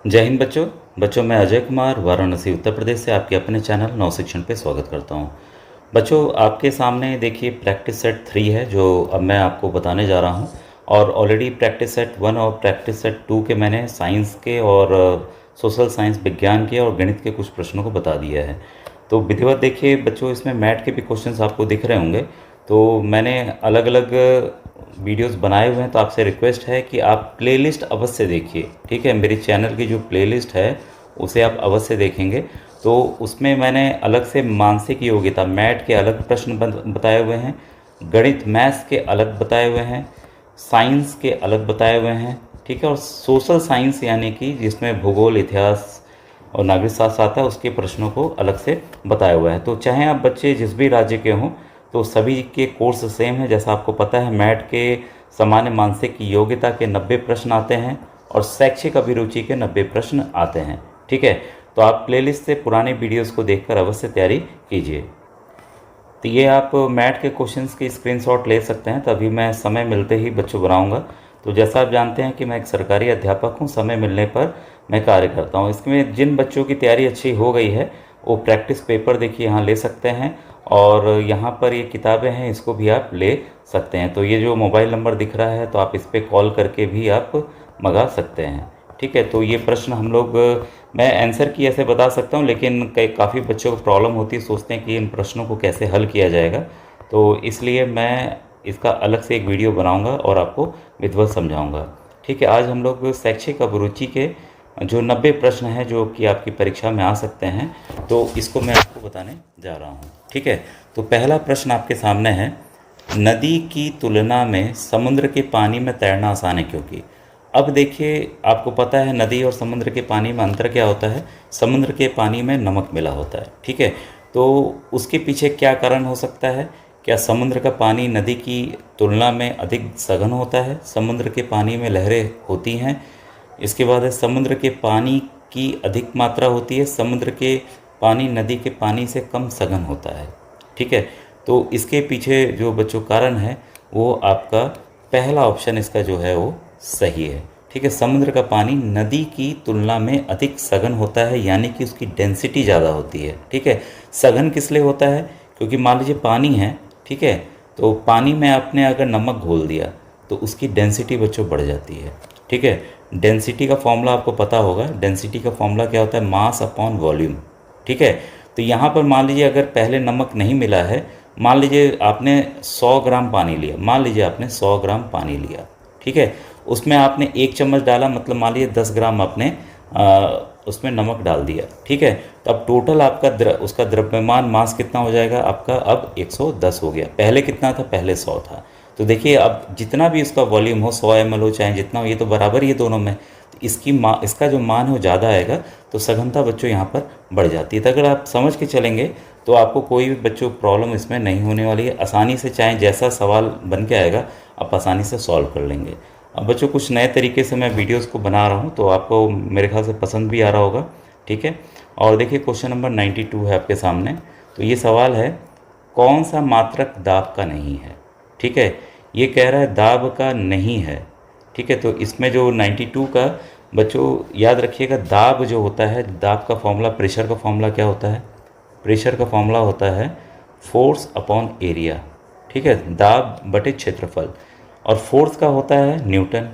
जय हिंद बच्चों। मैं अजय कुमार वाराणसी उत्तर प्रदेश से आपके अपने चैनल नव शिक्षण पे स्वागत करता हूँ। बच्चों, आपके सामने देखिए प्रैक्टिस सेट 3 है जो अब मैं आपको बताने जा रहा हूँ। और ऑलरेडी प्रैक्टिस सेट 1 और प्रैक्टिस सेट 2 के मैंने साइंस के और सोशल साइंस विज्ञान के और गणित के कुछ प्रश्नों को बता दिया है। तो विधिवत देखिए बच्चों, इसमें मैथ के भी क्वेश्चंस आपको दिख रहे होंगे। तो मैंने अलग अलग वीडियोस बनाए हुए हैं, तो आपसे रिक्वेस्ट है कि आप प्लेलिस्ट अवश्य देखिए। ठीक है, मेरी चैनल की जो प्लेलिस्ट है उसे आप अवश्य देखेंगे। तो उसमें मैंने अलग से मानसिक योग्यता मैथ के अलग प्रश्न बताए हुए हैं, गणित मैथ्स के अलग बताए हुए हैं, साइंस के अलग बताए हुए हैं। ठीक है, और सोशल साइंस यानी कि जिसमें भूगोल, इतिहास और नागरिक शास्त्र आता है उसके प्रश्नों को अलग से बताया हुआ है। तो चाहे आप बच्चे जिस भी राज्य के हों, तो सभी के कोर्स सेम है। जैसा आपको पता है, मैथ के सामान्य मानसिक योग्यता के 90 प्रश्न आते हैं और शैक्षिक अभिरुचि के 90 प्रश्न आते हैं। ठीक है, तो आप प्लेलिस्ट से पुराने वीडियोस को देखकर अवश्य तैयारी कीजिए। तो ये आप मैथ के क्वेश्चंस की स्क्रीनशॉट ले सकते हैं, तभी मैं समय मिलते ही बच्चों बनाऊंगा। तो जैसा आप जानते हैं कि मैं एक सरकारी अध्यापक हूं, समय मिलने पर मैं कार्य करता हूं। इसमें जिन बच्चों की तैयारी अच्छी हो गई है वो प्रैक्टिस पेपर देखिए यहाँ ले सकते हैं, और यहाँ पर ये किताबें हैं, इसको भी आप ले सकते हैं। तो ये जो मोबाइल नंबर दिख रहा है, तो आप इस पर कॉल करके भी आप मंगा सकते हैं। ठीक है, तो ये प्रश्न हम लोग मैं आंसर की ऐसे बता सकता हूँ, लेकिन कई काफ़ी बच्चों को प्रॉब्लम होती है, सोचते हैं कि इन प्रश्नों को कैसे हल किया जाएगा। तो इसलिए मैं इसका अलग से एक वीडियो बनाऊंगा और आपको विधिवत समझाऊंगा। ठीक है, आज हम लोग शैक्षिक अभिरुचि के जो 90 प्रश्न हैं जो कि आपकी परीक्षा में आ सकते हैं, तो इसको मैं आपको बताने जा रहा हूँ। ठीक है, तो पहला प्रश्न आपके सामने है, नदी की तुलना में समुद्र के पानी में तैरना आसान है क्योंकि। अब देखिए, आपको पता है नदी और समुद्र के पानी में अंतर क्या होता है। समुद्र के पानी में नमक मिला होता है। ठीक है, तो उसके पीछे क्या कारण हो सकता है। क्या समुद्र का पानी नदी की तुलना में अधिक सघन होता है, समुद्र के पानी में लहरें होती हैं। इसके बाद है समुद्र के पानी की अधिक मात्रा होती है, समुद्र के पानी नदी के पानी से कम सघन होता है। ठीक है, तो इसके पीछे जो बच्चों कारण है वो आपका पहला ऑप्शन इसका जो है वो सही है। ठीक है, समुद्र का पानी नदी की तुलना में अधिक सघन होता है, यानी कि उसकी डेंसिटी ज़्यादा होती है। ठीक है, सघन किस लिए होता है, क्योंकि मान लीजिए पानी है, ठीक है, तो पानी में आपने अगर नमक घोल दिया तो उसकी डेंसिटी बच्चों बढ़ जाती है। ठीक है, डेंसिटी का फॉर्मूला आपको पता होगा। डेंसिटी का फॉर्मूला क्या होता है, मास अपॉन वॉल्यूम। ठीक है, तो यहाँ पर मान लीजिए अगर पहले नमक नहीं मिला है, मान लीजिए आपने 100 ग्राम पानी लिया, मान लीजिए आपने 100 ग्राम पानी लिया। ठीक है, उसमें आपने 1 चम्मच डाला, मतलब मान लीजिए 10 ग्राम आपने उसमें नमक डाल दिया। ठीक है, तो अब टोटल आपका उसका द्रव्यमान मास कितना हो जाएगा आपका, अब 110 हो गया। पहले कितना था, पहले 100 था। तो देखिए, अब जितना भी उसका वॉल्यूम हो, 100 ml हो चाहे जितना हो, ये तो बराबर ही है दोनों में। तो इसका जो मान है वो ज़्यादा आएगा, तो सघनता बच्चों यहाँ पर बढ़ जाती है। तो अगर आप समझ के चलेंगे तो आपको कोई भी बच्चों प्रॉब्लम इसमें नहीं होने वाली है। आसानी से, चाहे जैसा सवाल बन के आएगा आप आसानी से सॉल्व कर लेंगे। अब बच्चों कुछ नए तरीके से मैं वीडियोस को बना रहा हूँ, तो आपको मेरे ख्याल से पसंद भी आ रहा होगा। ठीक है, और देखिए क्वेश्चन नंबर 92 है आपके सामने। तो ये सवाल है, कौन सा मात्रक दाब का नहीं है। ठीक है, ये कह रहा है दाब का नहीं है। ठीक है, तो इसमें जो 92 का बच्चों याद रखिएगा, दाब जो होता है, दाब का फॉर्मूला, प्रेशर का फॉर्मूला क्या होता है, प्रेशर का फॉर्मूला होता है फोर्स अपॉन एरिया। ठीक है, दाब बटे क्षेत्रफल, और फोर्स का होता है न्यूटन।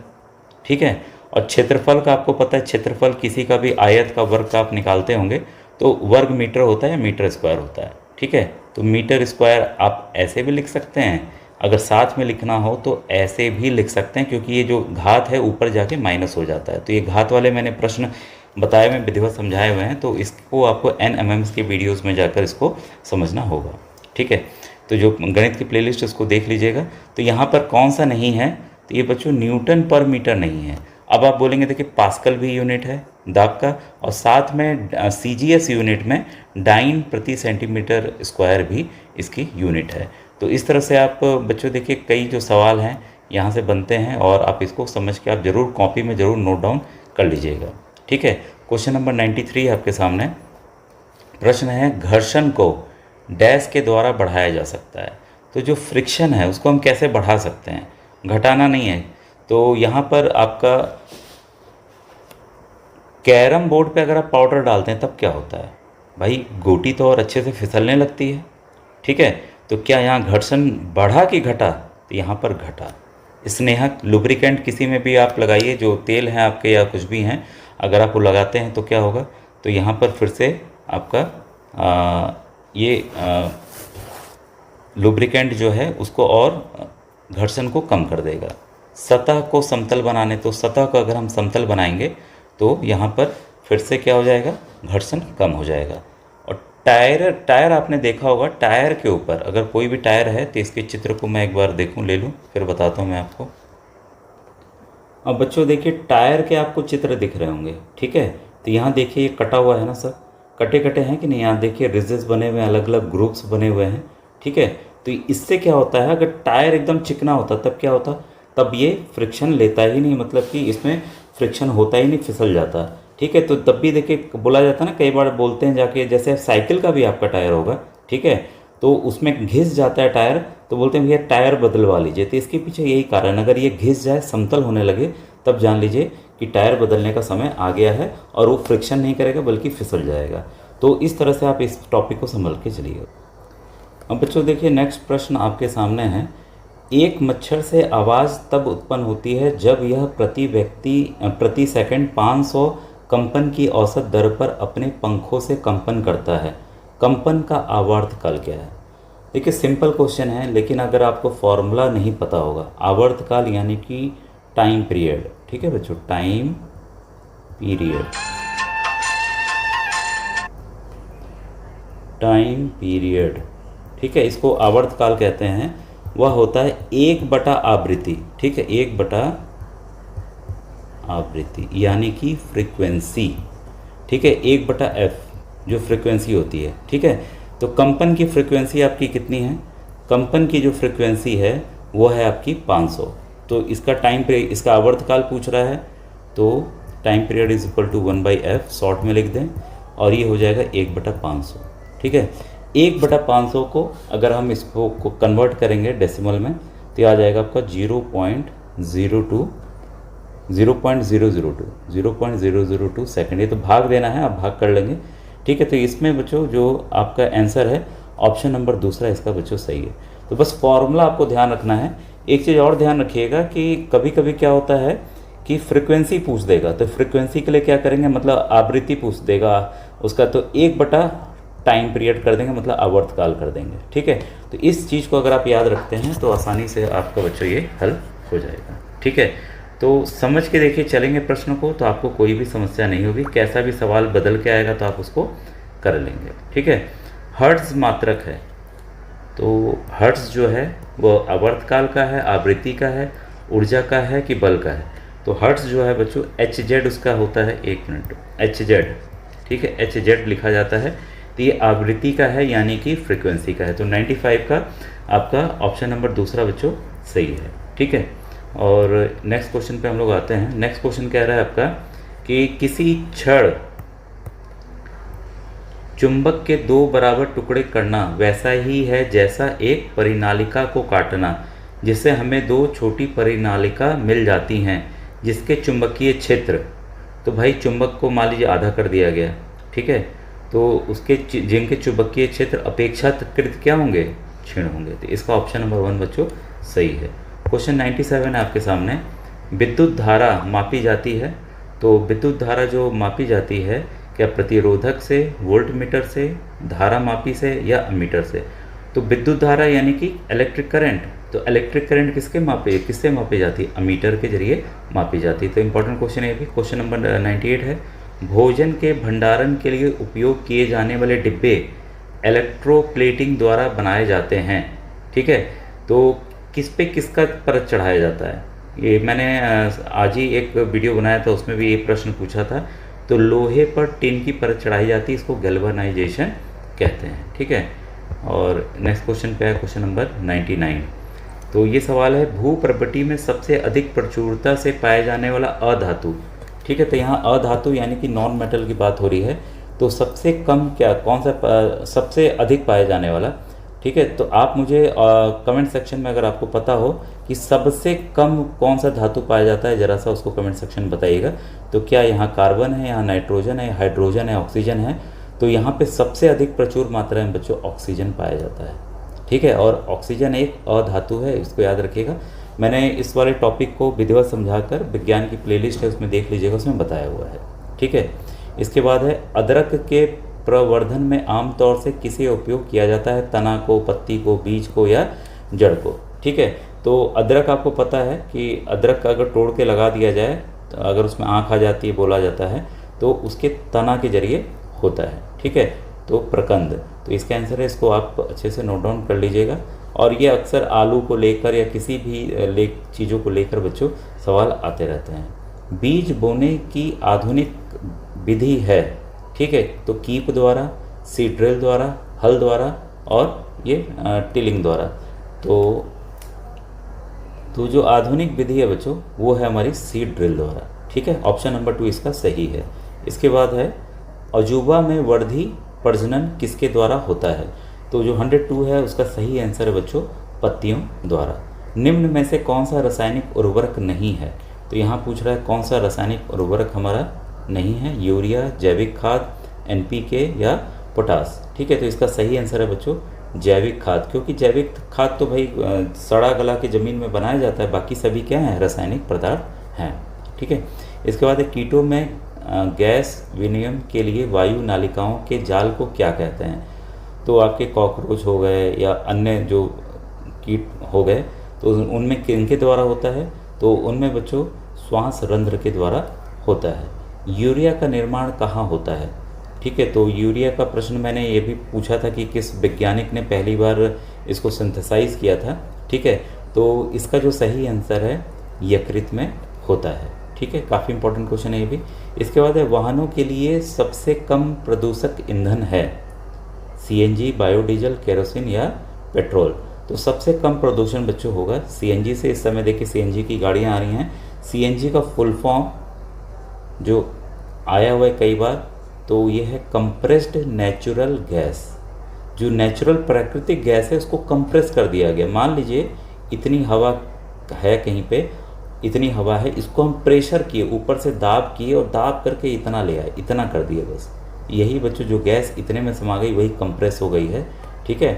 ठीक है, और क्षेत्रफल का आपको पता है, क्षेत्रफल किसी का भी आयत का वर्ग का आप निकालते होंगे तो वर्ग मीटर होता है या मीटर स्क्वायर होता है। ठीक है, तो मीटर स्क्वायर आप ऐसे भी लिख सकते हैं, अगर साथ में लिखना हो तो ऐसे भी लिख सकते हैं, क्योंकि ये जो घात है ऊपर जाके माइनस हो जाता है। तो ये घात वाले मैंने प्रश्न बताए हुए, विधिवत समझाए हुए हैं, तो इसको आपको NMMs के वीडियोज़ में जाकर इसको समझना होगा। ठीक है, तो जो गणित की प्लेलिस्ट उसको देख लीजिएगा। तो यहाँ पर कौन सा नहीं है, तो ये बच्चों न्यूटन पर मीटर नहीं है। अब आप बोलेंगे देखिए पास्कल भी यूनिट है दाब का, और साथ में CGS यूनिट में डाइन प्रति सेंटीमीटर स्क्वायर भी इसकी यूनिट है। तो इस तरह से आप बच्चों देखिए कई जो सवाल हैं यहाँ से बनते हैं, और आप इसको समझ के आप ज़रूर कॉपी में ज़रूर नोट डाउन कर लीजिएगा। ठीक है, क्वेश्चन नंबर 93 आपके सामने। प्रश्न है, घर्षण को डैश के द्वारा बढ़ाया जा सकता है। तो जो फ्रिक्शन है उसको हम कैसे बढ़ा सकते हैं, घटाना नहीं है। तो यहाँ पर आपका कैरम बोर्ड पे अगर आप पाउडर डालते हैं तब क्या होता है भाई, गोटी तो और अच्छे से फिसलने लगती है। ठीक है, तो क्या यहाँ घर्षण बढ़ा कि घटा, तो यहाँ पर घटा। स्नेहक लुब्रिकेंट किसी में भी आप लगाइए, जो तेल हैं आपके या कुछ भी हैं, अगर आप वो लगाते हैं तो क्या होगा, तो यहाँ पर फिर से आपका ये लुब्रिकेंट जो है उसको और घर्षण को कम कर देगा। सतह को समतल बनाने, तो सतह को अगर हम समतल बनाएंगे तो यहाँ पर फिर से क्या हो जाएगा, घर्षण कम हो जाएगा। और टायर, टायर आपने देखा होगा, टायर के ऊपर अगर कोई भी टायर है तो इसके चित्र को मैं एक बार देखूं, ले लूं, फिर बताता हूँ मैं आपको। अब बच्चों देखिए टायर के आपको चित्र दिख रहे होंगे। ठीक है, तो यहाँ देखिए ये कटा हुआ है ना सर, कटे कटे हैं कि नहीं, यहाँ देखिए रिजेस बने हुए हैं, अलग अलग ग्रुप्स बने हुए हैं। ठीक है, तो इससे क्या होता है, अगर टायर एकदम चिकना होता तब क्या होता, तब ये फ्रिक्शन लेता ही नहीं, मतलब कि इसमें फ्रिक्शन होता ही नहीं, फिसल जाता। ठीक है, तो तब भी देखिए बोला जाता है ना, कई बार बोलते हैं जाके, जैसे साइकिल का भी आपका टायर होगा, ठीक है, तो उसमें घिस जाता है टायर, तो बोलते हैं भैया टायर बदलवा लीजिए। तो इसके पीछे यही कारण, अगर ये घिस जाए, समतल होने लगे, तब जान लीजिए कि टायर बदलने का समय आ गया है और वो फ्रिक्शन नहीं करेगा बल्कि फिसल जाएगा। तो इस तरह से आप इस टॉपिक को संभल के चलिए। अब बच्चों देखिए नेक्स्ट प्रश्न आपके सामने है, एक मच्छर से आवाज़ तब उत्पन्न होती है जब यह प्रति सेकंड 500 कंपन की औसत दर पर अपने पंखों से कंपन करता है। कंपन का आवर्तकाल क्या है? देखिए सिंपल क्वेश्चन है, लेकिन अगर आपको फॉर्मूला नहीं पता होगा, आवर्तकाल यानी कि टाइम पीरियड। ठीक है बच्चों, टाइम पीरियड, टाइम पीरियड, ठीक है, इसको आवर्तकाल कहते हैं। वह होता है 1/आवृत्ति। ठीक है, 1/आवृत्ति यानी कि फ्रीक्वेंसी। ठीक है, 1/f जो फ्रीक्वेंसी होती है। ठीक है, तो कंपन की फ्रीक्वेंसी आपकी कितनी है? कंपन की जो फ्रीक्वेंसी है वो है आपकी 500। तो इसका टाइम पीरियड, इसका आवर्तकाल पूछ रहा है, तो time period is equal to 1/f, short में लिख दें, और ये हो जाएगा 1/500। ठीक है, 1/500 को अगर हम इसको कन्वर्ट करेंगे डेसिमल में, तो आ जाएगा आपका 0.002 सेकेंड। ये तो भाग देना है, आप भाग कर लेंगे। ठीक है, तो इसमें बच्चों जो आपका आंसर है ऑप्शन नंबर दूसरा इसका बच्चों सही है। तो बस फॉर्मूला आपको ध्यान रखना है। एक चीज़ और ध्यान रखिएगा कि कभी कभी क्या होता है कि फ्रीक्वेंसी पूछ देगा, तो फ्रीक्वेंसी के लिए क्या करेंगे, मतलब आवृत्ति पूछ देगा उसका, तो 1/ टाइम पीरियड कर देंगे, मतलब आवर्तकाल कर देंगे। ठीक है, तो इस चीज़ को अगर आप याद रखते हैं तो आसानी से आपका बच्चों ये हल हो जाएगा। ठीक है, तो समझ के देखिए चलेंगे प्रश्न को, तो आपको कोई भी समस्या नहीं होगी, कैसा भी सवाल बदल के आएगा तो आप उसको कर लेंगे। ठीक है, हर्ट्ज मात्रक है, तो हर्ट्ज जो है वो आवर्तकाल का है, आवृत्ति का है, ऊर्जा का है कि बल का है? तो हर्ट्ज जो है बच्चों HZ उसका होता है, 1 मिनट, HZ। ठीक है, HZ लिखा जाता है, तो ये आवृत्ति का है यानी कि फ्रीक्वेंसी का है। तो 95 का आपका ऑप्शन नंबर दूसरा बच्चों सही है। ठीक है, और नेक्स्ट क्वेश्चन पे हम लोग आते हैं। नेक्स्ट क्वेश्चन कह रहा है आपका कि किसी क्षण चुंबक के 2 बराबर टुकड़े करना वैसा ही है जैसा एक परिनालिका को काटना, जिससे हमें 2 छोटी परिनालिका मिल जाती हैं जिसके चुंबकीय क्षेत्र, तो भाई चुंबक को मान लीजिए आधा कर दिया गया। ठीक है, तो उसके जिनके चुंबकीय क्षेत्र अपेक्षाकृत क्या होंगे, क्षीण होंगे। तो इसका ऑप्शन नंबर 1 बच्चों सही है। क्वेश्चन 97 है आपके सामने, विद्युत धारा मापी जाती है, तो विद्युत धारा जो मापी जाती है क्या प्रतिरोधक से, वोल्टमीटर से, धारा मापी से या अमीटर से? तो विद्युत धारा यानी कि इलेक्ट्रिक करंट, तो इलेक्ट्रिक करंट किससे मापी जाती है? अमीटर के जरिए मापी जाती है। तो इंपॉर्टेंट क्वेश्चन है भी। क्वेश्चन नंबर 98 है, भोजन के भंडारण के लिए उपयोग किए जाने वाले डिब्बे इलेक्ट्रोप्लेटिंग द्वारा बनाए जाते हैं। ठीक है, तो किस पे किसका परत चढ़ाया जाता है? ये मैंने आज ही एक वीडियो बनाया था, उसमें भी ये प्रश्न पूछा था। तो लोहे पर टिन की परत चढ़ाई जाती है, इसको गैल्वेनाइजेशन कहते हैं। ठीक है, और नेक्स्ट क्वेश्चन पे है क्वेश्चन नंबर 99। तो ये सवाल है, भूप्रवृत्ति में सबसे अधिक प्रचुरता से पाए जाने वाला अधातु। ठीक है, तो यहाँ अधातु यानी कि नॉन मेटल की बात हो रही है, तो सबसे कम क्या, कौन सा सबसे अधिक पाया जाने वाला? ठीक है, तो आप मुझे कमेंट सेक्शन में अगर आपको पता हो कि सबसे कम कौन सा धातु पाया जाता है, ज़रा सा उसको कमेंट सेक्शन में बताइएगा। तो क्या यहाँ कार्बन है, यहाँ नाइट्रोजन है, हाइड्रोजन है, ऑक्सीजन है? तो यहाँ पे सबसे अधिक प्रचुर मात्रा में बच्चों ऑक्सीजन पाया जाता है। ठीक है, और ऑक्सीजन एक अधातु है, इसको याद रखिएगा। मैंने इस वाले टॉपिक को विधिवत समझाकर विज्ञान की प्लेलिस्ट है उसमें देख लीजिएगा, उसमें बताया हुआ है। ठीक है, इसके बाद है अदरक के प्रवर्धन में आमतौर से किसे उपयोग किया जाता है? तना को, पत्ती को, बीज को या जड़ को? ठीक है, तो अदरक आपको पता है कि अदरक का अगर तोड़ के लगा दिया जाए तो अगर उसमें आँख आ जाती है, बोला जाता है, तो उसके तना के जरिए होता है। ठीक है, तो प्रकंद, तो इसका आंसर है, इसको आप अच्छे से नोट डाउन कर लीजिएगा। और ये अक्सर आलू को लेकर या किसी भी चीज़ों को लेकर बच्चों सवाल आते रहते हैं। बीज बोने की आधुनिक विधि है, ठीक है, तो कीप द्वारा, सीड ड्रिल द्वारा, हल द्वारा और ये टिलिंग द्वारा। तो जो आधुनिक विधि है बच्चों वो है हमारी सीड ड्रिल द्वारा। ठीक है, ऑप्शन नंबर 2 इसका सही है। इसके बाद है अजूबा में वर्धी प्रजनन किसके द्वारा होता है? तो जो 102 है उसका सही आंसर है बच्चों पत्तियों द्वारा। निम्न में से कौन सा रासायनिक उर्वरक नहीं है? तो यहाँ पूछ रहा है कौन सा रासायनिक उर्वरक हमारा नहीं है? यूरिया, जैविक खाद, NPK या पोटास? ठीक है, तो इसका सही आंसर है बच्चों जैविक खाद, क्योंकि जैविक खाद तो भाई सड़ा गला के ज़मीन में बनाया जाता है, बाकी सभी क्या हैं? रासायनिक पदार्थ हैं। ठीक है, इसके बाद एक कीटों में गैस विनिमय के लिए वायु नालिकाओं के जाल को क्या कहते हैं? तो आपके कॉकरोच हो गए या अन्य जो कीट हो गए, तो उनमें किनके द्वारा होता है? तो उनमें बच्चों श्वास रंध्र के द्वारा होता है। यूरिया का निर्माण कहाँ होता है? ठीक है, तो यूरिया का प्रश्न मैंने ये भी पूछा था कि किस वैज्ञानिक ने पहली बार इसको सिंथेसाइज किया था। ठीक है, तो इसका जो सही आंसर है यकृत में होता है। ठीक है, काफ़ी इंपॉर्टेंट क्वेश्चन है ये भी। इसके बाद है वाहनों के लिए सबसे कम प्रदूषक ईंधन है? CNG, बायोडीजल, केरोसिन या पेट्रोल? तो सबसे कम प्रदूषण बच्चों होगा CNG से। इस समय देखिए CNG की गाड़ियाँ आ रही हैं। CNG का फुल फॉर्म जो आया हुआ है कई बार, तो ये है कंप्रेस्ड नेचुरल गैस। जो नेचुरल प्राकृतिक गैस है उसको कंप्रेस कर दिया गया। मान लीजिए इतनी हवा है, कहीं पे इतनी हवा है, इसको हम प्रेशर किए, ऊपर से दाब किए और दाब करके इतना ले आए, इतना कर दिए बस। यही बच्चों जो गैस इतने में समा गई वही कंप्रेस हो गई है। ठीक है,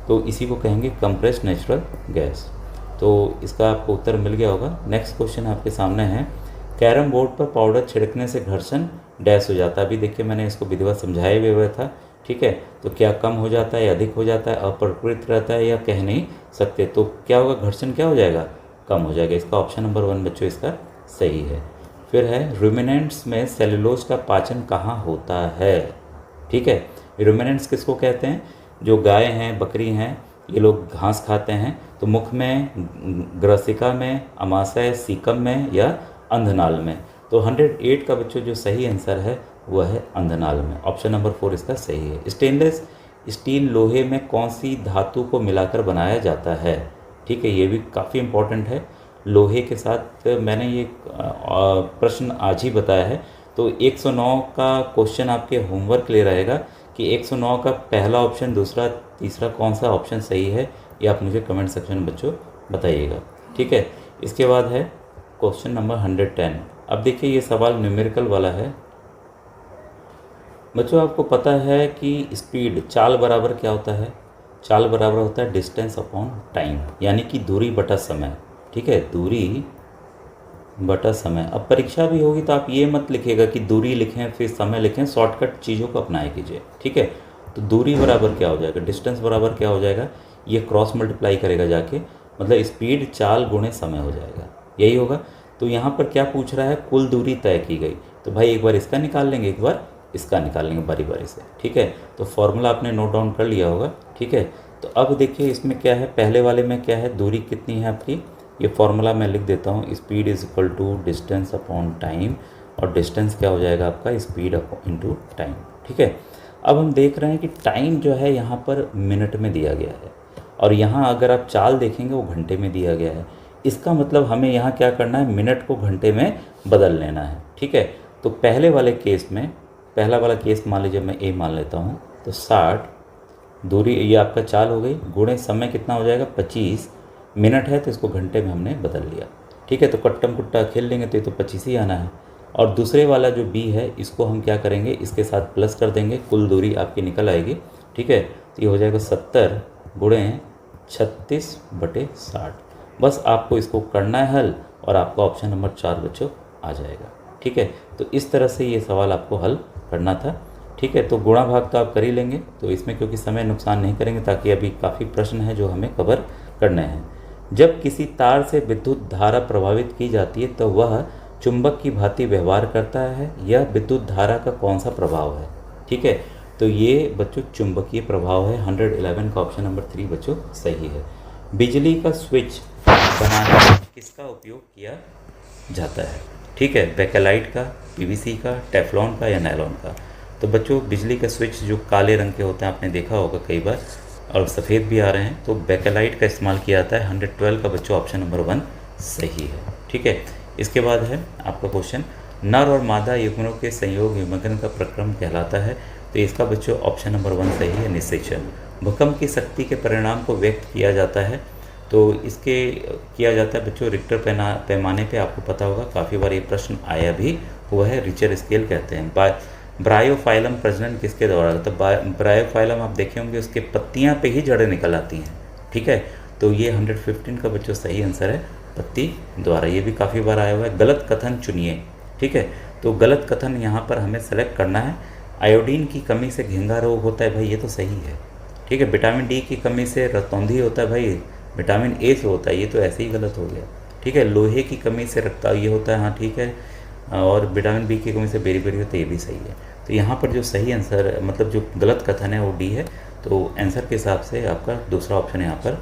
तो इसी को कहेंगे कंप्रेस्ड नेचुरल गैस। तो इसका आपको उत्तर मिल गया होगा। नेक्स्ट क्वेश्चन आपके सामने है कैरम बोर्ड पर पाउडर छिड़कने से घर्षण डैश हो जाता है। अभी देखिए मैंने इसको विधिवत समझाए हुए था। ठीक है, तो क्या कम हो जाता है या अधिक हो जाता है, अपरिकृत रहता है या कह नहीं सकते? तो क्या होगा? घर्षण क्या हो जाएगा? कम हो जाएगा। इसका ऑप्शन नंबर 1 बच्चों इसका सही है। फिर है रुमिनेंट्स में सेलुलोज का पाचन कहाँ होता है? ठीक है, रुमिनेंट्स किसको कहते हैं? जो गाय हैं, बकरी हैं, ये लोग घास खाते हैं। तो मुख में, ग्रसिका में, अमाशय, सीकम में या अंधनाल में? तो 108 का बच्चों जो सही आंसर है वह है अंधनाल में। ऑप्शन नंबर 4 इसका सही है। स्टेनलेस स्टील लोहे में कौन सी धातु को मिलाकर बनाया जाता है? ठीक है, ये भी काफ़ी इम्पोर्टेंट है। लोहे के साथ मैंने ये प्रश्न आज ही बताया है। तो 109 का क्वेश्चन आपके होमवर्क ले रहेगा कि 109 का पहला ऑप्शन, दूसरा, तीसरा कौन सा ऑप्शन सही है, ये आप मुझे कमेंट सेक्शन में बच्चों बताइएगा। ठीक है, इसके बाद है क्वेश्चन नंबर 110। अब देखिए ये सवाल न्यूमेरिकल वाला है बच्चों। आपको पता है कि स्पीड, चाल बराबर क्या होता है? चाल बराबर होता है डिस्टेंस अपॉन टाइम, यानी कि दूरी बटा समय। ठीक है, दूरी बटा समय। अब परीक्षा भी होगी तो आप ये मत लिखिएगा कि दूरी लिखें फिर समय लिखें, शॉर्टकट चीज़ों को अपनाए कीजिए। ठीक है, तो दूरी बराबर क्या हो जाएगा? डिस्टेंस बराबर क्या हो जाएगा? ये क्रॉस मल्टीप्लाई करेगा जाके, मतलब स्पीड चाल गुणे समय हो जाएगा, यही होगा। तो यहाँ पर क्या पूछ रहा है? कुल दूरी तय की गई। तो भाई एक बार इसका निकाल लेंगे, एक बार इसका निकाल लेंगे बारी बारी से। ठीक है, तो फॉर्मूला आपने नोट डाउन कर लिया होगा। ठीक है, तो अब देखिए इसमें क्या है, पहले वाले में क्या है, दूरी कितनी है आपकी, ये फॉर्मूला मैं लिख देता हूँ। Speed is equal to distance upon time, और डिस्टेंस क्या हो जाएगा आपका? Speed into time. ठीक है, अब हम देख रहे हैं कि टाइम जो है यहाँ पर मिनट में दिया गया है, और यहाँ अगर आप चाल देखेंगे वो घंटे में दिया गया है। इसका मतलब हमें यहाँ क्या करना है? मिनट को घंटे में बदल लेना है। ठीक है, तो पहले वाले केस में, पहला वाला केस मान लीजिए मैं ए मान लेता हूँ, तो 60 दूरी ये आपका चाल हो गई, गुणे समय कितना हो जाएगा 25 मिनट है तो इसको घंटे में हमने बदल लिया। ठीक है, तो कट्टम कुट्टा खेल लेंगे तो ये तो 25 ही आना है। और दूसरे वाला जो बी है इसको हम क्या करेंगे, इसके साथ प्लस कर देंगे, कुल दूरी आपकी निकल आएगी। ठीक है, तो ये हो जाएगा 70 गुणे 36/60। बस आपको इसको करना है हल और आपका ऑप्शन नंबर 4 बच्चों आ जाएगा। ठीक है, तो इस तरह से ये सवाल आपको हल करना था। ठीक है, तो गुणा भाग तो आप कर ही लेंगे, तो इसमें क्योंकि समय नुकसान नहीं करेंगे ताकि अभी काफ़ी प्रश्न हैं जो हमें कवर करने हैं। जब किसी तार से विद्युत धारा प्रभावित की जाती है तो वह चुंबक की भांति व्यवहार करता है, यह विद्युत धारा का कौन सा प्रभाव है। ठीक है, तो ये बच्चों चुंबकीय प्रभाव है। 111 का ऑप्शन नंबर 3 बच्चों सही है। बिजली का स्विच बनाने में किसका उपयोग किया जाता है। ठीक है, बेकेलाइट का, पीवीसी का, टेफ्लॉन का या नायलॉन का। तो बच्चों बिजली का स्विच जो काले रंग के होते हैं आपने देखा होगा कई बार, और सफ़ेद भी आ रहे हैं, तो बेकेलाइट का इस्तेमाल किया जाता है। 112 का बच्चों ऑप्शन नंबर 1 सही है। ठीक है, इसके बाद है आपका क्वेश्चन, नर और मादा युग्मनों के संयोग युग्मन का प्रक्रम कहलाता है। तो इसका बच्चों ऑप्शन नंबर 1 सही है, निषेचन। भूकंप की शक्ति के परिणाम को व्यक्त किया जाता है, तो इसके किया जाता है बच्चों रिक्टर पैमाने पे। आपको पता होगा काफ़ी बार ये प्रश्न आया भी हुआ है, रिचर स्केल कहते हैं। ब्रायोफाइलम प्रजनन किसके द्वारा, तो ब्रायोफाइलम आप देखे होंगे उसके पत्तियां पे ही जड़ें निकल आती हैं। ठीक है, तो ये 115 का बच्चों सही आंसर है, पत्ती द्वारा। ये भी काफ़ी बार आया हुआ है। गलत कथन चुनिए। ठीक है, तो गलत कथन यहाँ पर हमें सेलेक्ट करना है। आयोडीन की कमी से घेंगा रोग होता है, भाई ये तो सही है। ठीक है, विटामिन डी की कमी से रतौंधी होता है, भाई विटामिन ए से होता है, ये तो ऐसे ही गलत हो गया। ठीक है, लोहे की कमी से रक्तचाप ये होता है, हाँ ठीक है, और विटामिन बी की कमी से बेरी होता है, ये भी सही है। तो यहाँ पर जो सही आंसर मतलब जो गलत कथन है वो डी है, तो आंसर के हिसाब से आपका दूसरा ऑप्शन यहाँ पर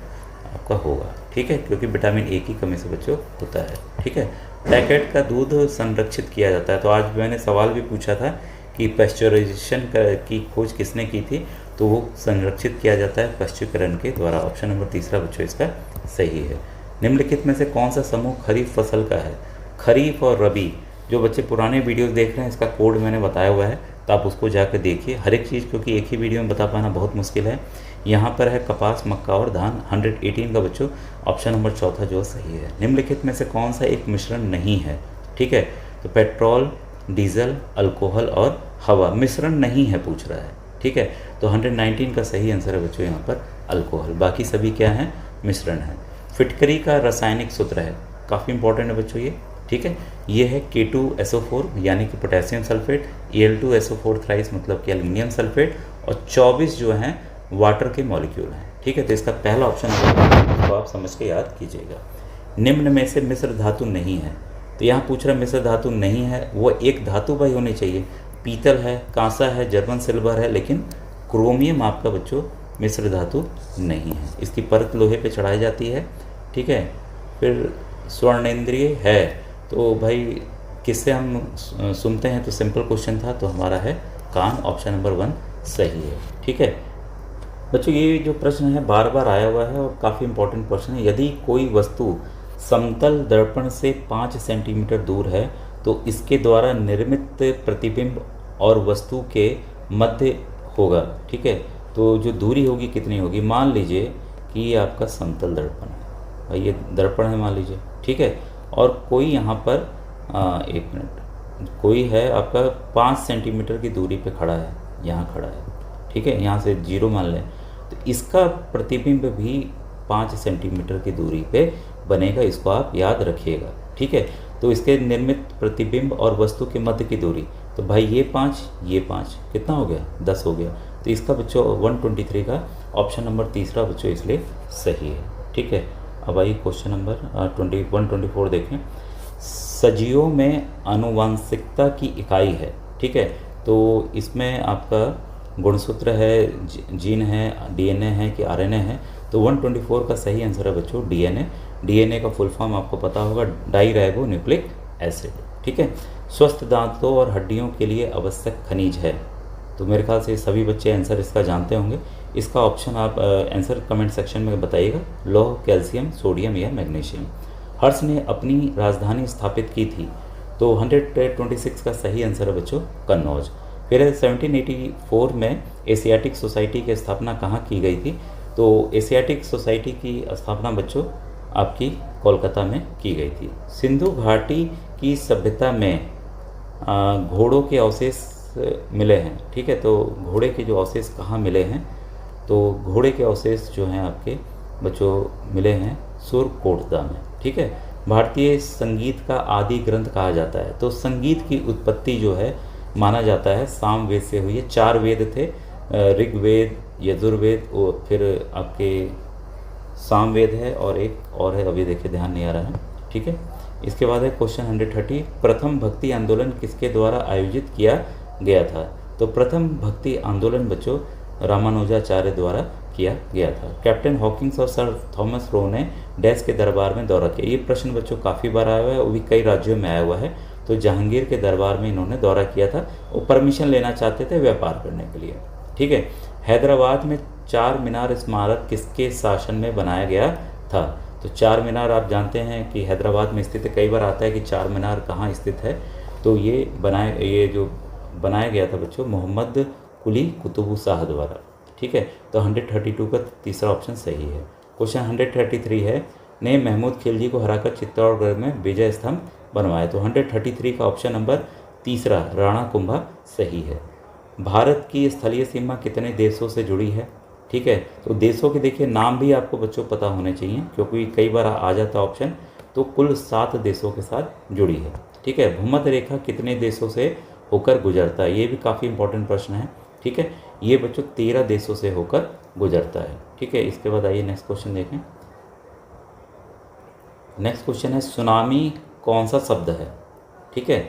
आपका होगा। ठीक है, क्योंकि विटामिन ए की कमी से बच्चों होता है। ठीक है, पैकेट का दूध संरक्षित किया जाता है। तो आज मैंने सवाल भी पूछा था कि पैस्चराइजेशन की खोज किसने की थी, तो वो संरक्षित किया जाता है पश्चीकरण के द्वारा। ऑप्शन नंबर 3 बच्चों इसका सही है। निम्नलिखित में से कौन सा समूह खरीफ फसल का है। खरीफ और रबी, जो बच्चे पुराने वीडियोस देख रहे हैं इसका कोड मैंने बताया हुआ है, तो आप उसको जाकर देखिए हर एक चीज़, क्योंकि एक ही वीडियो में बता पाना बहुत मुश्किल है। यहाँ पर है कपास, मक्का और धान। 118 का बच्चों ऑप्शन नंबर 4 जो सही है। निम्नलिखित में से कौन सा एक मिश्रण नहीं है। ठीक है, तो पेट्रोल, डीजल, अल्कोहल और हवा मिश्रण नहीं है पूछ रहा है। ठीक है, तो 119 का सही आंसर है बच्चों यहाँ पर अल्कोहल। बाकी सभी क्या है, मिश्रण है। फिटकरी का रासायनिक सूत्र है, काफ़ी इंपॉर्टेंट है बच्चों ये। ठीक है, ये है K2SO4 यानी कि पोटेशियम सल्फेट, Al2SO4 थ्राइस मतलब कि एल्युमिनियम सल्फेट, और 24 जो हैं वाटर के मॉलिक्यूल हैं। ठीक है, तो इसका पहला ऑप्शन होगा, तो आप समझ के याद कीजिएगा। निम्न में से मिश्र धातु नहीं है, तो यहाँ पूछ रहा है मिश्र धातु नहीं है, वो एक धातु भाई होनी चाहिए। पीतल है, कांसा है, जर्मन सिल्वर है, लेकिन क्रोमियम आपका बच्चों मिश्र धातु नहीं है। इसकी परत लोहे पे चढ़ाई जाती है। ठीक है, फिर स्वर्णेंद्रिय है, तो भाई किससे हम सुनते हैं, तो सिंपल क्वेश्चन था, तो हमारा है कान। ऑप्शन नंबर 1 सही है। ठीक है बच्चों, ये जो प्रश्न है बार बार आया हुआ है और काफ़ी इंपॉर्टेंट प्रश्न है। यदि कोई वस्तु समतल दर्पण से 5 सेंटीमीटर दूर है तो इसके द्वारा निर्मित प्रतिबिंब और वस्तु के मध्य होगा। ठीक है, तो जो दूरी होगी कितनी होगी, मान लीजिए कि ये आपका समतल दर्पण है, भाई ये दर्पण है मान लीजिए। ठीक है, और कोई यहाँ पर 1 मिनट, कोई है आपका 5 सेंटीमीटर की दूरी पे खड़ा है, यहाँ खड़ा है। ठीक है, यहाँ से 0 मान लें, तो इसका प्रतिबिंब भी 5 सेंटीमीटर की दूरी पे बनेगा, इसको आप याद रखिएगा। ठीक है, तो इसके निर्मित प्रतिबिंब और वस्तु के मध्य की दूरी, तो भाई ये 5 कितना हो गया, 10 हो गया। तो इसका बच्चों 123 का ऑप्शन नंबर 3 बच्चों इसलिए सही है। ठीक है, अब आइए क्वेश्चन नंबर 124 देखें। सजीवों में आनुवांशिकता की इकाई है। ठीक है, तो इसमें आपका गुणसूत्र है, जीन है, डीएनए है कि आरएनए है, तो 124 का सही आंसर है बच्चों डीएनए। डीएनए का फुल फॉर्म आपको पता होगा, डाई न्यूक्लिक एसिड। ठीक है, स्वस्थ दांतों और हड्डियों के लिए आवश्यक खनिज है, तो मेरे ख्याल से सभी बच्चे आंसर इसका जानते होंगे। इसका ऑप्शन आप आंसर कमेंट सेक्शन में बताइएगा, लौह, कैल्शियम, सोडियम या मैग्नीशियम। हर्ष ने अपनी राजधानी स्थापित की थी, तो 126 का सही आंसर है बच्चों कन्नौज। फिर 1784 में एशियाटिक सोसाइटी की स्थापना कहाँ की गई थी? तो एशियाटिक सोसाइटी की स्थापना बच्चों आपकी कोलकाता में की गई थी। सिंधु घाटी की सभ्यता में घोड़ों के अवशेष मिले हैं, ठीक है। तो घोड़े के जो अवशेष कहाँ मिले हैं? तो घोड़े के अवशेष जो हैं आपके बच्चों मिले हैं सुरकोटदा में, ठीक है। भारतीय संगीत का आदि ग्रंथ कहा जाता है। तो संगीत की उत्पत्ति जो है माना जाता है सामवेद से हुई है। 4 वेद थे, ऋग्वेद, यजुर्वेद और फिर आपके सामवेद है और एक और है, अभी देखिए ध्यान नहीं आ रहा है, ठीक है। इसके बाद है क्वेश्चन 130, प्रथम भक्ति आंदोलन किसके द्वारा आयोजित किया गया था? तो प्रथम भक्ति आंदोलन बच्चों रामानुजाचार्य द्वारा किया गया था। कैप्टन हॉकिंस और सर थॉमस रो ने डैश के दरबार में दौरा किया। ये प्रश्न बच्चों काफ़ी बार आया हुआ है, वो भी कई राज्यों में आया हुआ है। तो जहांगीर के दरबार में इन्होंने दौरा किया था, वो परमिशन लेना चाहते थे व्यापार करने के लिए, ठीक है। हैदराबाद में चार मीनार स्मारक किसके शासन में बनाया गया था? तो चार मीनार आप जानते हैं कि हैदराबाद में स्थित है। कई बार आता है कि चार मीनार कहाँ स्थित है, तो ये जो बनाया गया था बच्चों मोहम्मद कुली कुतुब शाह द्वारा, ठीक है। तो 132 का तीसरा ऑप्शन सही है। क्वेश्चन 133 है, ने महमूद खिलजी को हराकर चित्तौड़गढ़ में विजय स्तंभ बनवाया। तो 133 का ऑप्शन नंबर तीसरा राणा कुंभा सही है। भारत की स्थलीय सीमा कितने देशों से जुड़ी है? ठीक है, तो देशों के देखिए नाम भी आपको बच्चों पता होने चाहिए, क्योंकि कई बार आ जाता है ऑप्शन। तो कुल 7 देशों के साथ जुड़ी है, ठीक है। भूमध्य रेखा कितने देशों से होकर गुजरता है? ये भी काफ़ी इंपॉर्टेंट प्रश्न है, ठीक है। ये बच्चों 13 देशों से होकर गुजरता है, ठीक है। इसके बाद आइए नेक्स्ट क्वेश्चन देखें। नेक्स्ट क्वेश्चन है, सुनामी कौन सा शब्द है? ठीक है,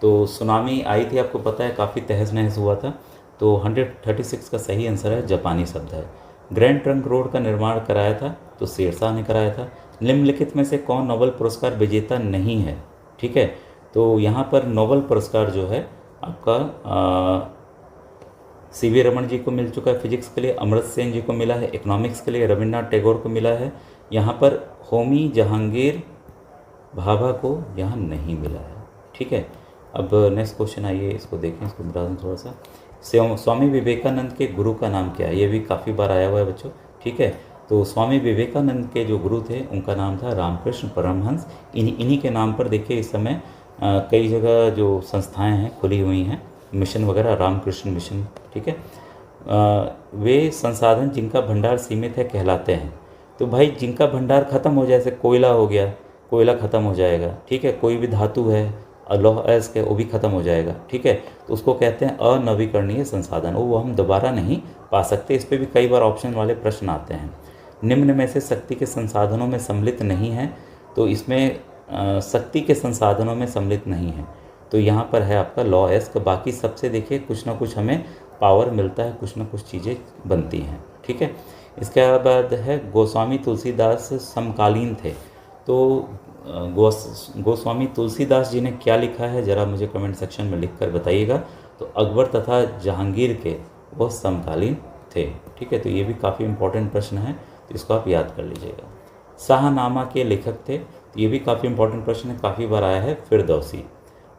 तो सुनामी आई थी आपको पता है, काफ़ी तहस नहस हुआ था। तो 136 का सही आंसर है जापानी शब्द है। ग्रैंड ट्रंक रोड का निर्माण कराया था, तो शेरशाह ने कराया था। निम्नलिखित में से कौन नोबेल पुरस्कार विजेता नहीं है? ठीक है, तो यहाँ पर नोबेल पुरस्कार जो है आपका सीवी रमन जी को मिल चुका है फिजिक्स के लिए, अमर्त्य सेन जी को मिला है, इकोनॉमिक्स के लिए रविन्द्रनाथ टैगोर को मिला है। यहाँ पर होमी जहांगीर भाभा को यहाँ नहीं मिला है, ठीक है। अब नेक्स्ट क्वेश्चन आइए, इसको देखें, इसको बता दूँ थोड़ा सा। स्वामी विवेकानंद के गुरु का नाम क्या है? ये भी काफ़ी बार आया हुआ है बच्चों, ठीक है। तो स्वामी विवेकानंद के जो गुरु थे उनका नाम था रामकृष्ण परमहंस। इन्हीं के नाम पर देखिए इस समय कई जगह जो संस्थाएं हैं खुली हुई हैं, मिशन वगैरह, रामकृष्ण मिशन, ठीक है। वे संसाधन जिनका भंडार सीमित है कहलाते हैं। तो भाई जिनका भंडार ख़त्म हो जाए, जैसे कोयला हो गया, कोयला ख़त्म हो जाएगा, ठीक है। कोई भी धातु है लौह अयस्क है, वो भी ख़त्म हो जाएगा, ठीक है। तो उसको कहते हैं अनवीकरणीय संसाधन, वो हम दोबारा नहीं पा सकते। इस पर भी कई बार ऑप्शन वाले प्रश्न आते हैं। निम्न में से शक्ति के संसाधनों में सम्मिलित नहीं है, तो इसमें शक्ति के संसाधनों में सम्मिलित नहीं है, तो यहाँ पर है आपका लौह अयस्क। बाकी सबसे देखिए कुछ ना कुछ हमें पावर मिलता है, कुछ ना कुछ चीज़ें बनती हैं, ठीक है। इसके बाद है गोस्वामी तुलसीदास समकालीन थे। तो गोस्वामी तुलसीदास जी ने क्या लिखा है, ज़रा मुझे कमेंट सेक्शन में लिख कर बताइएगा। तो अकबर तथा जहांगीर के वो समकालीन थे, ठीक है। तो ये भी काफ़ी इंपॉर्टेंट प्रश्न है, तो इसको आप याद कर लीजिएगा। शाहनामा के लेखक थे, तो ये भी काफ़ी इंपॉर्टेंट प्रश्न है, काफ़ी बार आया है, फिरदौसी।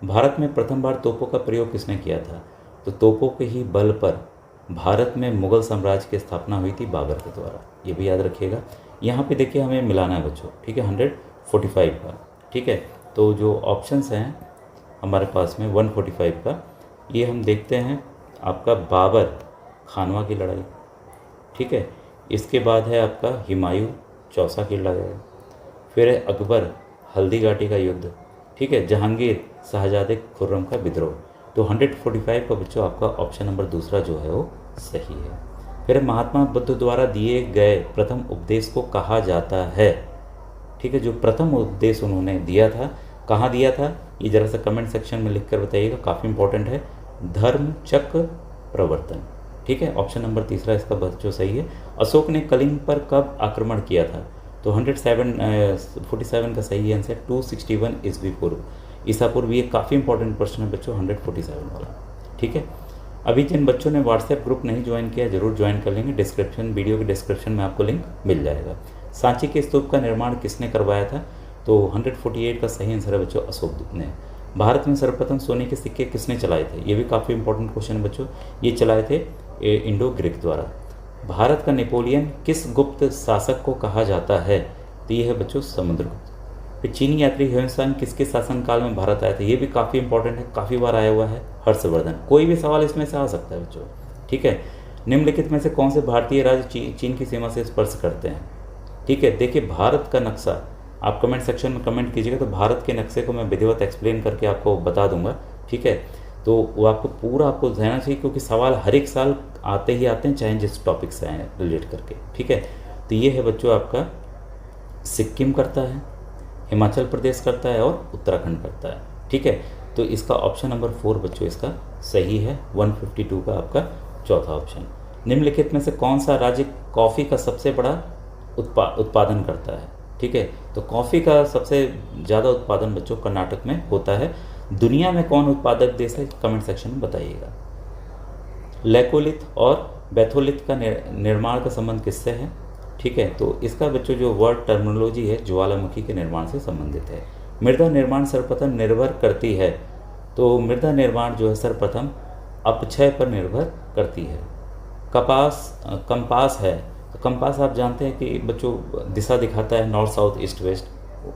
भारत में प्रथम बार तोपों का प्रयोग किसने किया था? तो तोपों के ही बल पर भारत में मुगल साम्राज्य की स्थापना हुई थी बाबर के द्वारा, ये भी याद रखिएगा। यहाँ पे देखिए हमें मिलाना है बच्चों, ठीक है, 145 का, ठीक है। तो जो ऑप्शंस हैं हमारे पास में 145 का, ये हम देखते हैं आपका बाबर खानवा की लड़ाई, ठीक है। इसके बाद है आपका हुमायूं चौसा की लड़ाई, फिर है अकबर हल्दी घाटी का युद्ध, ठीक है। जहांगीर शाहजादे खुर्रम का विद्रोह। तो 145 का बच्चों आपका ऑप्शन नंबर दूसरा जो है वो सही है। फिर महात्मा बुद्ध द्वारा दिए गए प्रथम उपदेश को कहा जाता है? ठीक है, जो प्रथम उपदेश उन्होंने दिया था, कहाँ दिया था, ये जरा सा कमेंट सेक्शन में लिख कर बताइएगा, काफ़ी इंपॉर्टेंट है। धर्म चक्र प्रवर्तन, ठीक है। ऑप्शन नंबर तीसरा इसका बच्चों सही है। अशोक ने कलिंग पर कब आक्रमण किया था? तो 147 का सही आंसर 261 ईस्वी पूर्व, ईसा पूर्व। ये काफ़ी इंपॉर्टेंट प्रश्न है बच्चों 147 वाला, ठीक है। अभी जिन बच्चों ने व्हाट्सएप ग्रुप नहीं ज्वाइन किया जरूर ज्वाइन कर लेंगे, डिस्क्रिप्शन, वीडियो के डिस्क्रिप्शन में आपको लिंक मिल जाएगा। सांची के स्तूप का निर्माण किसने करवाया था? तो 148 का सही आंसर है बच्चों अशोक ने। भारत में सर्वप्रथम सोने के सिक्के किसने चलाए थे? ये भी काफ़ी इंपॉर्टेंट क्वेश्चन है बच्चों। ये चलाए थे इंडो ग्रीक द्वारा। भारत का नेपोलियन किस गुप्त शासक को कहा जाता है? तो ये है बच्चों समुद्रगुप्त। फिर चीनी यात्री ह्वेनसांग किसके शासनकाल में भारत आए थे? ये भी काफ़ी इंपॉर्टेंट है, काफ़ी बार आया हुआ है, हर्षवर्धन। कोई भी सवाल इसमें से आ सकता है बच्चों, ठीक है। निम्नलिखित में से कौन से भारतीय राज्य चीन की सीमा से स्पर्श करते हैं? ठीक है, देखिए भारत का नक्शा आप कमेंट सेक्शन में कमेंट कीजिएगा, तो भारत के नक्शे को मैं विधिवत एक्सप्लेन करके आपको बता दूंगा, ठीक है। तो वो आपको पूरा आपको रहना चाहिए, क्योंकि सवाल हर एक साल आते ही आते हैं, चाहे जिस टॉपिक से आए रिलेट करके, ठीक है। तो ये है बच्चों आपका सिक्किम करता है, हिमाचल प्रदेश करता है और उत्तराखंड करता है, ठीक है। तो इसका ऑप्शन नंबर 4 बच्चों इसका सही है, 152 का आपका चौथा ऑप्शन। निम्नलिखित में से कौन सा राज्य कॉफ़ी का सबसे बड़ा उत्पादन करता है? ठीक है, तो कॉफ़ी का सबसे ज़्यादा उत्पादन बच्चों कर्नाटक में होता है। दुनिया में कौन उत्पादक देश है? कमेंट सेक्शन में बताइएगा। लेकोलिथ और बैथोलिथ का निर्माण का संबंध किससे है? ठीक है, तो इसका बच्चों जो वर्ड टर्मिनोलॉजी है ज्वालामुखी के निर्माण से संबंधित है। मृदा निर्माण सर्वप्रथम निर्भर करती है, तो मृदा निर्माण जो है सर्वप्रथम अपक्षय पर निर्भर करती है। कंपास है, तो कंपास आप जानते हैं कि बच्चों दिशा दिखाता है, नॉर्थ साउथ ईस्ट वेस्ट,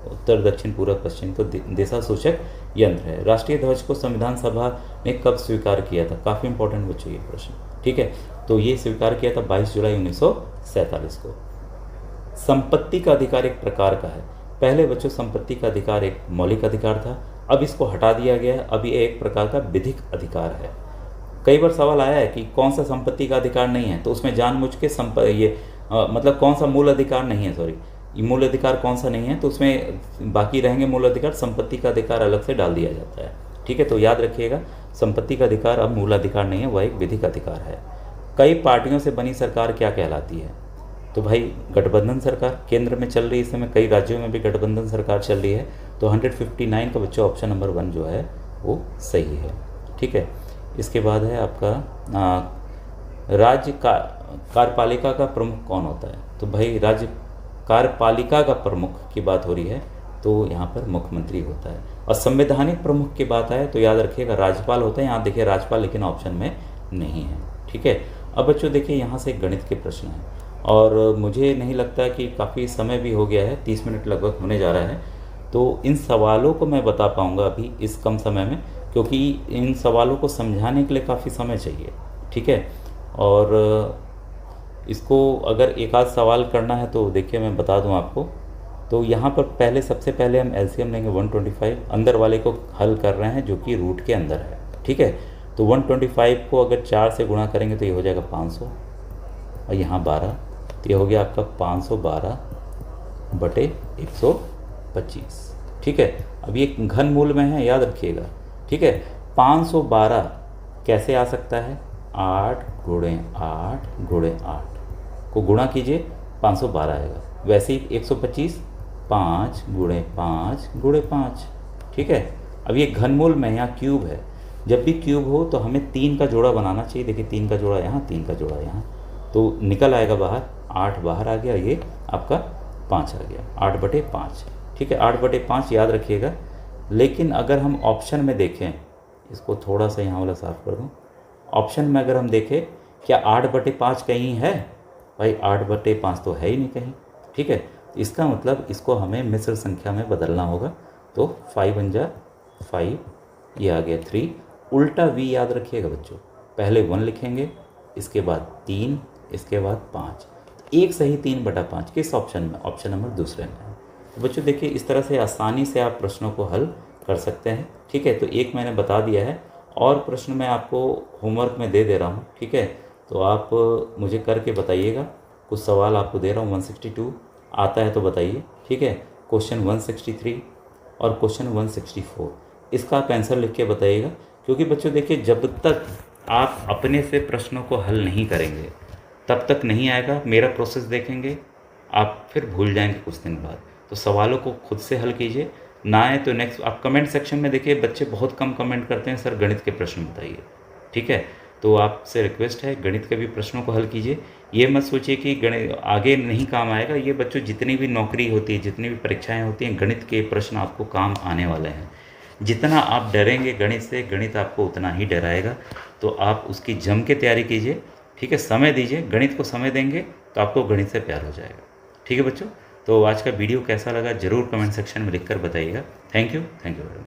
उत्तर दक्षिण पूर्व पश्चिम, तो दिशा सूचक यंत्र है। राष्ट्रीय ध्वज को संविधान सभा ने कब स्वीकार किया था? काफ़ी इंपॉर्टेंट बच्चों ये प्रश्न, ठीक है। तो ये स्वीकार किया था 22 जुलाई 1947 को। संपत्ति का अधिकार एक प्रकार का है। पहले बच्चों संपत्ति का अधिकार एक मौलिक अधिकार था, अब इसको हटा दिया गया है, अब ये एक प्रकार का विधिक अधिकार है। कई बार सवाल आया है कि कौन सा संपत्ति का अधिकार नहीं है, तो उसमें जानबूझ के मतलब कौन सा मूल अधिकार नहीं है, सॉरी मूल अधिकार कौन सा नहीं है, तो उसमें बाकी रहेंगे मूल अधिकार, संपत्ति का अधिकार अलग से डाल दिया जाता है, ठीक है। तो याद रखिएगा संपत्ति का अधिकार अब मूल अधिकार नहीं है, वह एक विधिक अधिकार है। कई पार्टियों से बनी सरकार क्या कहलाती है? तो भाई गठबंधन सरकार केंद्र में चल रही है इस समय, कई राज्यों में भी गठबंधन सरकार चल रही है। तो 159 का बच्चों ऑप्शन नंबर 1 जो है वो सही है, ठीक है। इसके बाद है आपका राज्य कार्यपालिका का प्रमुख कौन होता है? तो भाई राज्य कार्यपालिका का प्रमुख की बात हो रही है, तो यहाँ पर मुख्यमंत्री होता है। और संवैधानिक प्रमुख की बात आए तो याद रखिएगा राज्यपाल होता है। यहाँ देखिए राज्यपाल लेकिन ऑप्शन में नहीं है, ठीक है। अब बच्चों देखिए यहाँ से गणित के प्रश्न हैं, और मुझे नहीं लगता कि काफ़ी समय भी हो गया है, 30 मिनट लगभग होने जा रहा है, तो इन सवालों को मैं बता पाऊँगा अभी इस कम समय में, क्योंकि इन सवालों को समझाने के लिए काफ़ी समय चाहिए, ठीक है। और इसको अगर एक आध सवाल करना है तो देखिए मैं बता दूं आपको। तो यहाँ पर सबसे पहले हम एलसीएम लेंगे 125, अंदर वाले को हल कर रहे हैं जो कि रूट के अंदर है, ठीक है। तो 125 को अगर 4 से गुणा करेंगे तो ये हो जाएगा 500, और यहाँ 12, तो ये हो गया आपका 512/125, ठीक है। अब ये घन मूल में है, याद रखिएगा, ठीक है। 512 कैसे आ सकता है? 8 × 8 × 8 को गुणा कीजिए, 512 आएगा। वैसे ही 125 5 × 5 × 5, ठीक है। अब ये घनमूल में यहाँ क्यूब है, जब भी क्यूब हो तो हमें 3 का जोड़ा बनाना चाहिए। देखिए 3 का जोड़ा यहाँ, 3 का जोड़ा यहाँ, तो निकल आएगा बाहर, 8 बाहर आ गया, ये आपका 5 आ गया, 8/5, ठीक है। 8/5 याद रखिएगा। लेकिन अगर हम ऑप्शन में देखें, इसको थोड़ा सा यहाँ वाला साफ कर दूँ, ऑप्शन में अगर हम देखें क्या 8/5 कहीं है? भाई 8/5 तो है ही नहीं कहीं, ठीक है। इसका मतलब इसको हमें मिश्र संख्या में बदलना होगा, तो 5 × 5, ये आ गया 3। उल्टा v याद रखिएगा बच्चों, पहले 1 लिखेंगे, इसके बाद 3, इसके बाद 5, एक सही 3/5 किस ऑप्शन में? ऑप्शन नंबर दूसरे में है। तो बच्चों देखिए इस तरह से आसानी से आप प्रश्नों को हल कर सकते हैं, ठीक है। तो एक मैंने बता दिया है, और प्रश्न मैं आपको होमवर्क में दे रहा हूँ, ठीक है। तो आप मुझे करके बताइएगा। कुछ सवाल आपको दे रहा हूँ, 162 आता है तो बताइए, ठीक है। क्वेश्चन 163 और क्वेश्चन 164, इसका आप आंसर लिख के बताइएगा। क्योंकि बच्चों देखिए जब तक आप अपने से प्रश्नों को हल नहीं करेंगे तब तक नहीं आएगा। मेरा प्रोसेस देखेंगे आप फिर भूल जाएंगे कुछ दिन बाद। तो सवालों को खुद से हल कीजिए, ना आए तो नेक्स्ट आप कमेंट सेक्शन में देखिए, बच्चे बहुत कम कमेंट करते हैं सर गणित के प्रश्न बताइए, ठीक है। तो आपसे रिक्वेस्ट है गणित के भी प्रश्नों को हल कीजिए। ये मत सोचिए कि गणित आगे नहीं काम आएगा। ये बच्चों जितनी भी नौकरी होती है, जितनी भी परीक्षाएं होती हैं, गणित के प्रश्न आपको काम आने वाले हैं। जितना आप डरेंगे गणित से, गणित आपको उतना ही डराएगा। तो आप उसकी जम के तैयारी कीजिए, ठीक है? समय दीजिए, गणित को समय देंगे तो आपको गणित से प्यार हो जाएगा। ठीक है बच्चों? तो आज का वीडियो कैसा लगा ज़रूर कमेंट सेक्शन में लिखकर बताइएगा। Thank you very much.